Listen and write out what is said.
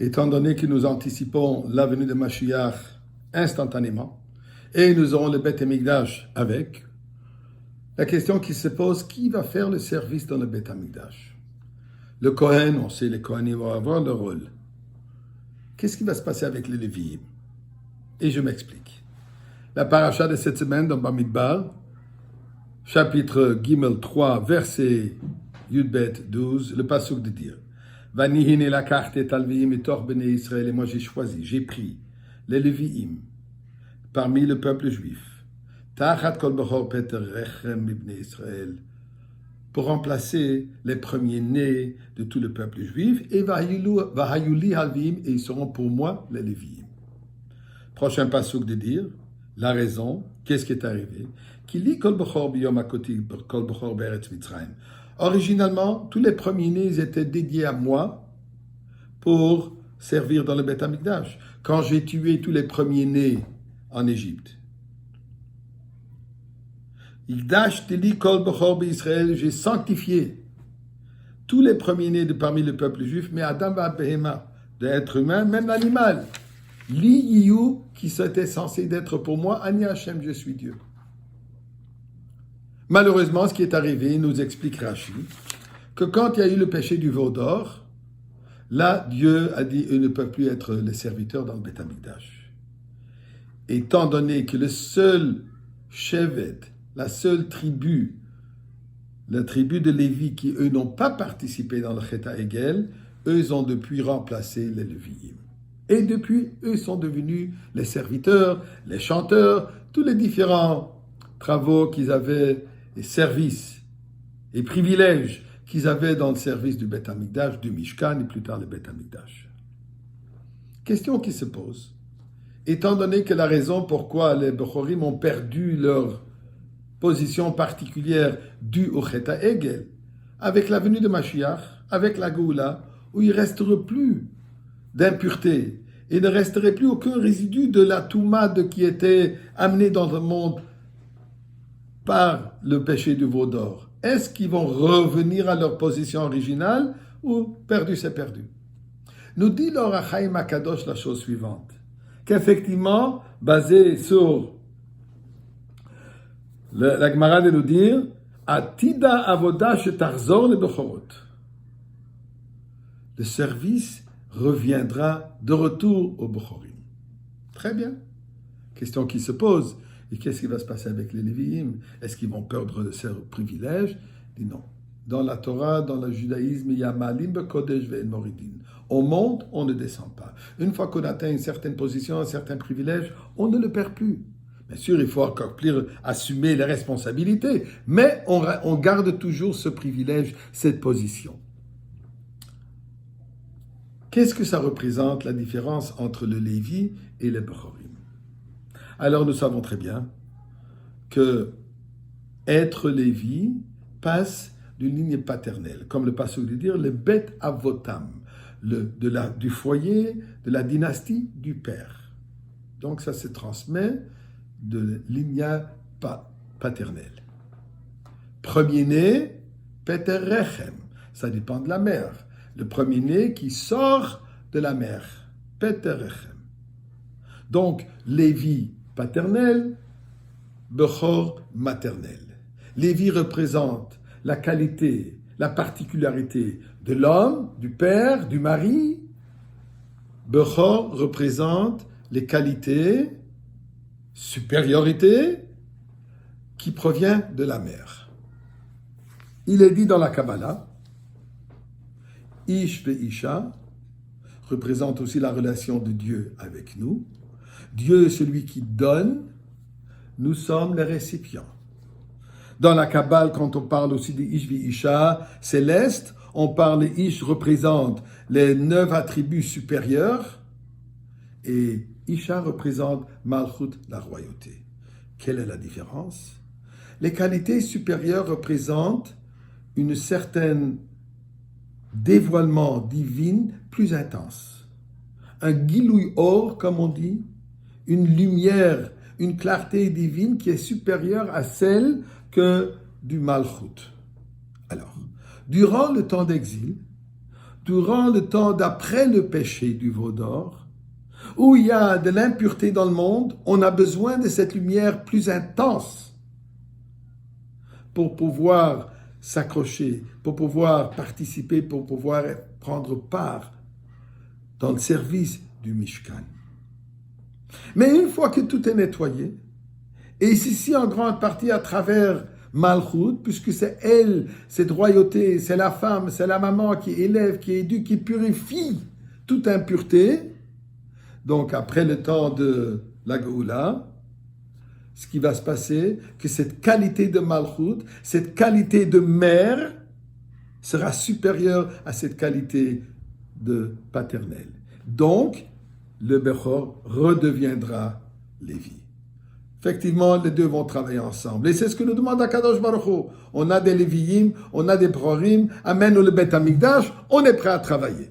étant donné que nous anticipons la venue de Mashiach instantanément, et nous aurons le Beth Amikdash avec, la question qui se pose, qui va faire le service dans le Beth Amikdash? Le Kohen, on sait, les Kohanim vont avoir leur rôle. Qu'est-ce qui va se passer avec les Lévi'im? Et je m'explique. La paracha de cette semaine dans Bamidbar, chapitre Gimel 3, verset Yudbet 12, le pasuk de dire Vanihine la carte et talviim et tor bene Israël, et moi j'ai choisi, j'ai pris les Lévi'im parmi le peuple juif, Tachat kol bechor peter rechem ibne Israël, pour remplacer les premiers-nés de tout le peuple juif, et vahayuli halviim, et ils seront pour moi les Lévi'im. Prochain pasuk de dire la raison, qu'est-ce qui est arrivé? Kili kol bechor biyom hakoti kol bechor beretz Mitzrayim. Originalement, tous les premiers-nés ils étaient dédiés à moi pour servir dans le Beth Amikdash. Quand j'ai tué tous les premiers-nés en Égypte, j'ai sanctifié tous les premiers-nés de parmi le peuple juif, mais Adam Behema, d'être humain, même l'animal. Li Yiyu, qui était censé d'être pour moi, Ani Hashem, je suis Dieu. Malheureusement, ce qui est arrivé, nous explique Rashi, que quand il y a eu le péché du veau d'or, là, Dieu a dit, eux ne peuvent plus être les serviteurs dans le Beth Amikdash. Étant donné que le seul Shevet, la seule tribu, la tribu de Lévi, qui eux n'ont pas participé dans le Chet HaEgel, eux ont depuis remplacé les Lévi'im. Et depuis, eux sont devenus les serviteurs, les chanteurs, tous les différents travaux qu'ils avaient, les services et privilèges qu'ils avaient dans le service du Beth Amikdash, du Mishkan et plus tard le Beth Amikdash. Question qui se pose, étant donné que la raison pourquoi les Bechorim ont perdu leur position particulière due au Chet HaEgel, avec la venue de Mashiach, avec la Goula, où il ne resterait plus d'impureté, il ne resterait plus aucun résidu de la Touma qui était amenée dans le monde par le péché du veau d'or. Est-ce qu'ils vont revenir à leur position originale ou perdu c'est perdu? Nous dit l'Or HaChaim HaKadosh la chose suivante, qu'effectivement, basé sur la Gemara de nous dire Atida avoda shetarzor le bechorot. Le service reviendra de retour au Bechorim. Très bien. Question qui se pose. Et qu'est-ce qui va se passer avec les Lévi'im? Est-ce qu'ils vont perdre de ces privilèges? Dit non. Dans la Torah, dans le judaïsme, il y a Malim bekodesh ve'en moridin. On monte, on ne descend pas. Une fois qu'on atteint une certaine position, un certain privilège, on ne le perd plus. Bien sûr, il faut accomplir, assumer les responsabilités, mais on garde toujours ce privilège, cette position. Qu'est-ce que ça représente, la différence entre le Lévi et les Bechorim? Alors nous savons très bien que être Lévi passe d'une ligne paternelle, comme le pasuk de dire, le Bet Avotam, du foyer, de la dynastie du père. Donc ça se transmet de ligne paternelle. Premier-né, Peter Rechem, ça dépend de la mère. Le premier-né qui sort de la mère, Peter Rechem. Donc, Lévi paternel, Bechor maternel. Lévi représente la qualité, la particularité de l'homme, du père, du mari. Bechor représente les qualités, supériorité qui provient de la mère. Il est dit dans la Kabbalah, Ish ve'isha représente aussi la relation de Dieu avec nous. Dieu est celui qui donne, nous sommes les récipients. Dans la Kabbale, quand on parle aussi des Ish ve'isha célestes, on parle, Ish représente les 9 attributs supérieurs et Isha représente Malchut, la royauté. Quelle est la différence? Les qualités supérieures représentent une certaine dévoilement divin plus intense. Un Gilouï Or, comme on dit, une lumière, une clarté divine qui est supérieure à celle que du Malchut. Alors, durant le temps d'exil, durant le temps d'après le péché du veau d'or, où il y a de l'impureté dans le monde, on a besoin de cette lumière plus intense pour pouvoir s'accrocher, pour pouvoir participer, pour pouvoir prendre part dans le service du Mishkan. Mais une fois que tout est nettoyé, et c'est ici en grande partie à travers Malchut, puisque c'est elle, cette royauté, c'est la femme, c'est la maman qui élève, qui éduque, qui purifie toute impureté. Donc après le temps de la Géoula, ce qui va se passer, que cette qualité de Malchut, cette qualité de mère, sera supérieure à cette qualité de paternelle. Donc, le Bechor redeviendra Lévi. Effectivement, les deux vont travailler ensemble. Et c'est ce que nous demande Akadosh Baruch Hu. On a des Léviim, on a des Prorim, amène-nous le Beth Amikdash, on est prêt à travailler.